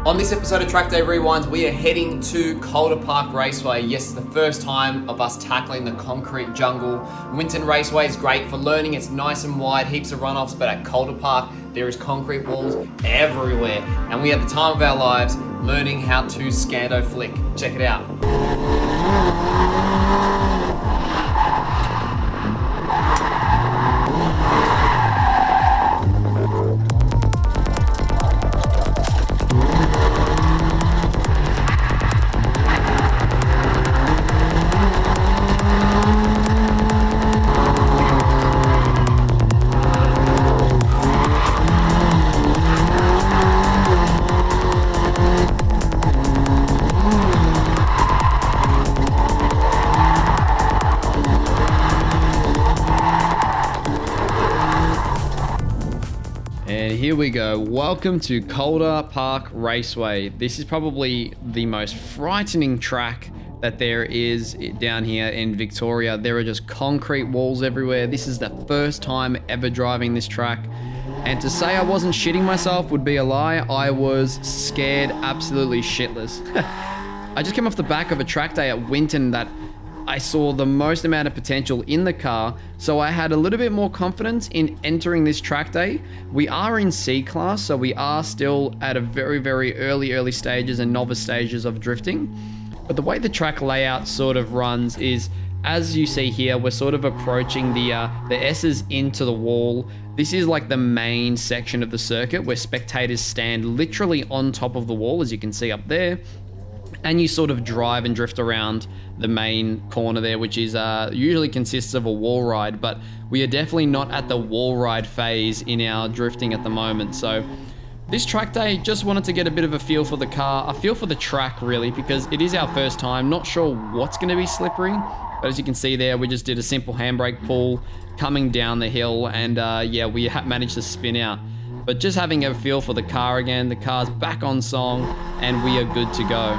On this episode of Track Day Rewinds, we are heading to Calder Park Raceway. Yes, it's the first time of us tackling the concrete jungle. Winton Raceway is great for learning. It's nice and wide, heaps of runoffs, but at Calder Park, there is concrete walls everywhere. And we had the time of our lives learning how to Scando Flick. Check it out. Here we go. Welcome to Calder Park Raceway. This is probably the most frightening track that there is down here in Victoria. There are just concrete walls everywhere. This is the first time ever driving this track. And to say I wasn't shitting myself would be a lie. I was scared absolutely shitless. I just came off the back of a track day at Winton that I saw the most amount of potential in the car, so I had a little bit more confidence in entering this track day. We are in C class, so we are still at a very early stages and novice stages of drifting. But the way the track layout sort of runs is, as you see here, we're sort of approaching the S's into the wall. This is like the main section of the circuit where spectators stand literally on top of the wall, as you can see up there. And you sort of drive and drift around the main corner there, which is usually consists of a wall ride, but we are definitely not at the wall ride phase in our drifting at the moment. So this track day, just wanted to get a bit of a feel for the car, a feel for the track really, because it is our first time. Not sure what's going to be slippery, but as you can see there, we just did a simple handbrake pull coming down the hill, and yeah, we managed to spin out. But just having a feel for the car again, the car's back on song, and we are good to go.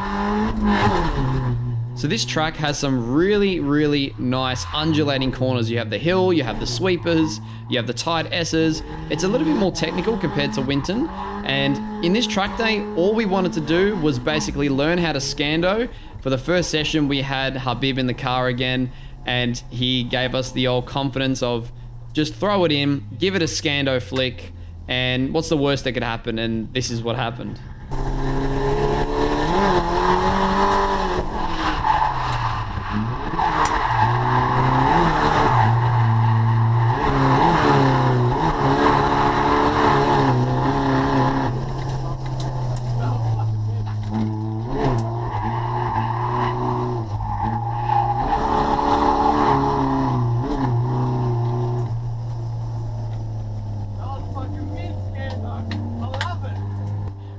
So this track has some really nice undulating corners. You have the hill, you have the sweepers, you have the tight S's. It's a little bit more technical compared to Winton. And in this track day, all we wanted to do was basically learn how to Scando. For the first session, we had Habib in the car again, and he gave us the old confidence of just throw it in, give it a Scando flick, and what's the worst that could happen? And this is what happened.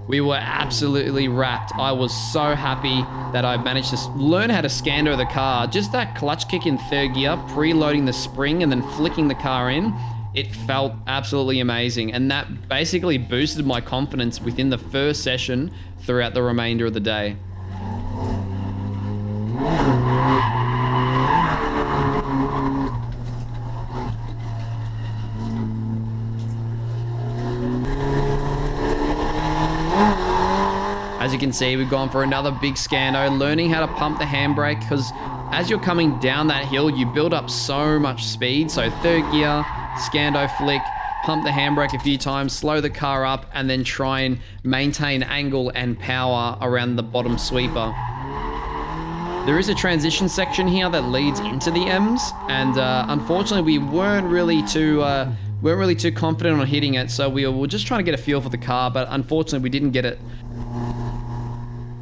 We were absolutely wrapped. I was so happy that I managed to learn how to Scando the car. Just that clutch kick in third gear, preloading the spring and then flicking the car in, it felt absolutely amazing. And that basically boosted my confidence within the first session throughout the remainder of the day. As you can see, we've gone for another big Scando, learning how to pump the handbrake, because as you're coming down that hill, you build up so much speed. So third gear, Scando flick, pump the handbrake a few times, slow the car up, and then try and maintain angle and power around the bottom sweeper. There is a transition section here that leads into the M's, and unfortunately we weren't really too confident on hitting it, so we were just trying to get a feel for the car, but unfortunately we didn't get it.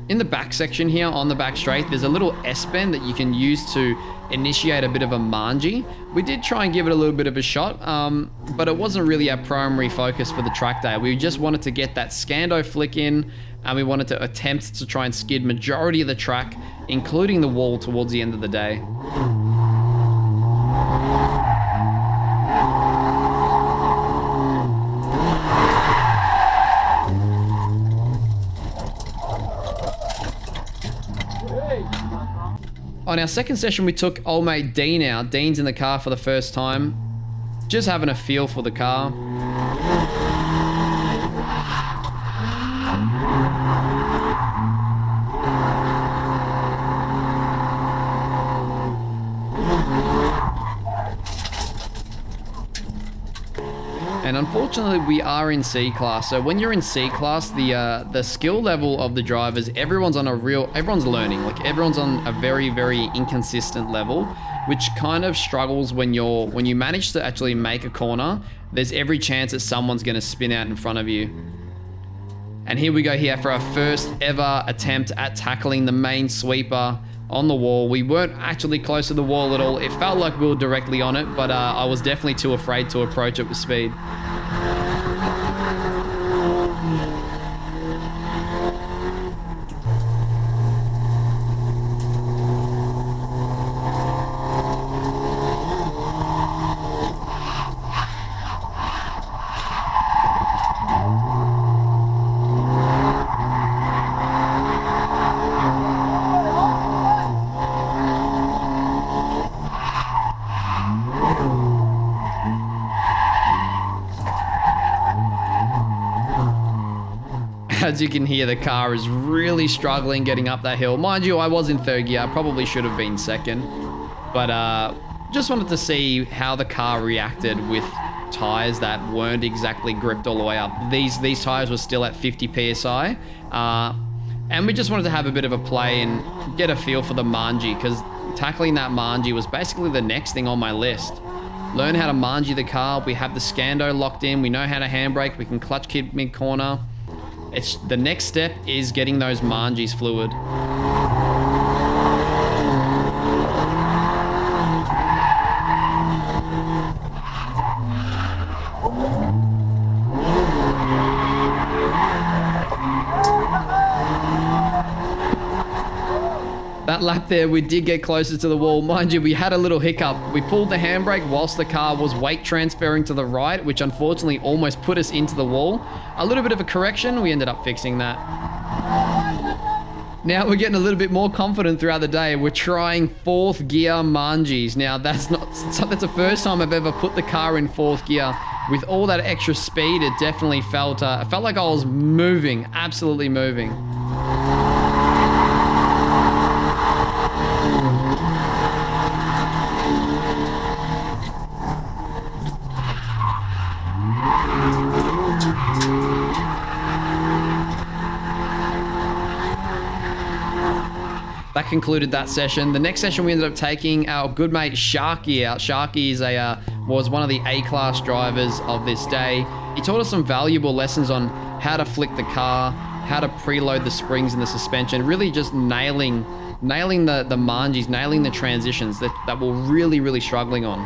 In the back section here on the back straight, there's a little S-bend that you can use to initiate a bit of a manji. We did try and give it a little bit of a shot, but it wasn't really our primary focus for the track day. We just wanted to get that Scando flick in, and we wanted to attempt to try and skid majority of the track, including the wall, towards the end of the day. On our second session, we took old mate Dean out. Dean's in the car for the first time, just having a feel for the car. unfortunately, we are in C class. So when you're in C class, the skill level of the drivers, everyone's learning. Like everyone's on a very, very inconsistent level, which kind of struggles when you manage to actually make a corner. There's every chance that someone's going to spin out in front of you. And here we go here for our first ever attempt at tackling the main sweeper on the wall. We weren't actually close to the wall at all. It felt like we were directly on it, but I was definitely too afraid to approach it with speed. As you can hear, the car is really struggling getting up that hill. Mind you, I was in third gear. I probably should have been second. But just wanted to see how the car reacted with tires that weren't exactly gripped all the way up. These tires were still at 50 PSI. And we just wanted to have a bit of a play and get a feel for the manji, because tackling that manji was basically the next thing on my list. Learn how to manji the car. We have the Scando locked in. We know how to handbrake. We can clutch kid mid-corner. The next step is getting those manjis fluid. That lap there, we did get closer to the wall. Mind you, we had a little hiccup. We pulled the handbrake whilst the car was weight transferring to the right, which unfortunately almost put us into the wall. A little bit of a correction, we ended up fixing that. Now we're getting a little bit more confident throughout the day. We're trying fourth gear manjis. Now that's the first time I've ever put the car in fourth gear. With all that extra speed, it definitely felt like I was moving, absolutely moving. That concluded that session. The next session we ended up taking our good mate Sharky out. Sharky was one of the A-class drivers of this day. He taught us some valuable lessons on how to flick the car, how to preload the springs and the suspension, really just nailing the manjis, nailing the transitions that we're really, really struggling on.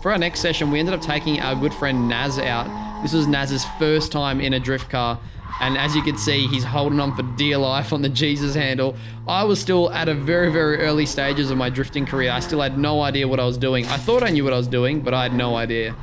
For our next session, we ended up taking our good friend Naz out. This was Naz's first time in a drift car. And as you can see, he's holding on for dear life on the Jesus handle. I was still at a very, very early stages of my drifting career. I still had no idea what I was doing. I thought I knew what I was doing, but I had no idea.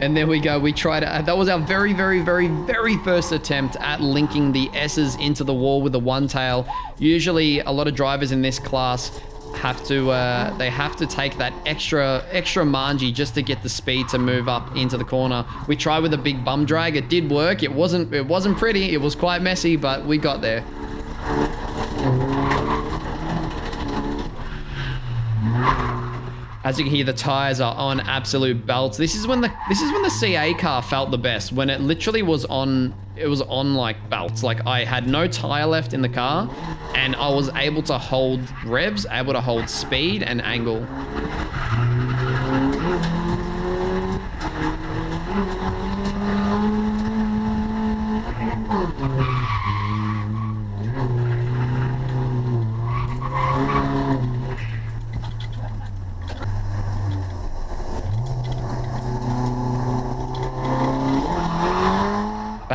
And there we go. We tried it. That was our very, very, very, very first attempt at linking the S's into the wall with the one tail. Usually, a lot of drivers in this class have to take that extra manji just to get the speed to move up into the corner. We tried with a big bum drag. It did work. It wasn't pretty. It was quite messy, but we got there. As you can hear, the tires are on absolute belts. This is when the CA car felt the best, when it literally was on like belts. Like I had no tire left in the car and I was able to hold revs, able to hold speed and angle.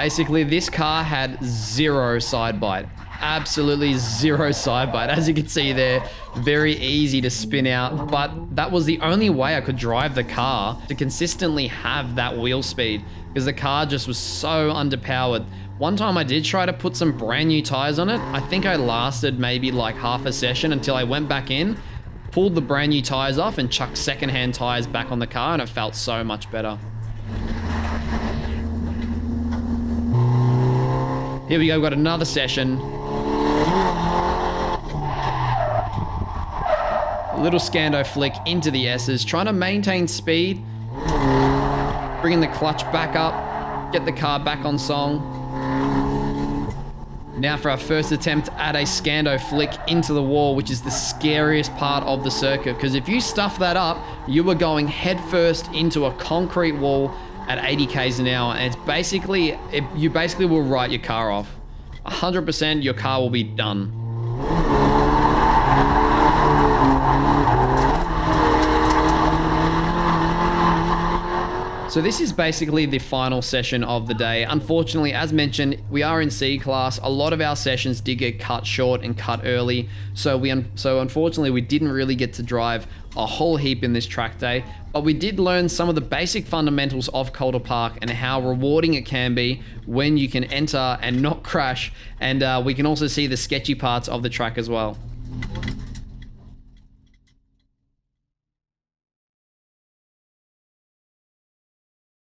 Basically, this car had zero side bite. Absolutely zero side bite. As you can see there, very easy to spin out, but that was the only way I could drive the car to consistently have that wheel speed, because the car just was so underpowered. One time I did try to put some brand new tires on it. I think I lasted maybe like half a session until I went back in, pulled the brand new tires off and chucked secondhand tires back on the car, and it felt so much better. Here we go, we've got another session. A little Scando Flick into the S's, trying to maintain speed, bringing the clutch back up, get the car back on song. Now for our first attempt at a Scando Flick into the wall, which is the scariest part of the circuit, because if you stuff that up, you are going headfirst into a concrete wall at 80 k's an hour, and it's basically, you basically will write your car off. 100% your car will be done. So this is basically the final session of the day. Unfortunately, as mentioned, we are in C class. A lot of our sessions did get cut short and cut early. So unfortunately, we didn't really get to drive a whole heap in this track day, but we did learn some of the basic fundamentals of Calder Park and how rewarding it can be when you can enter and not crash. And we can also see the sketchy parts of the track as well.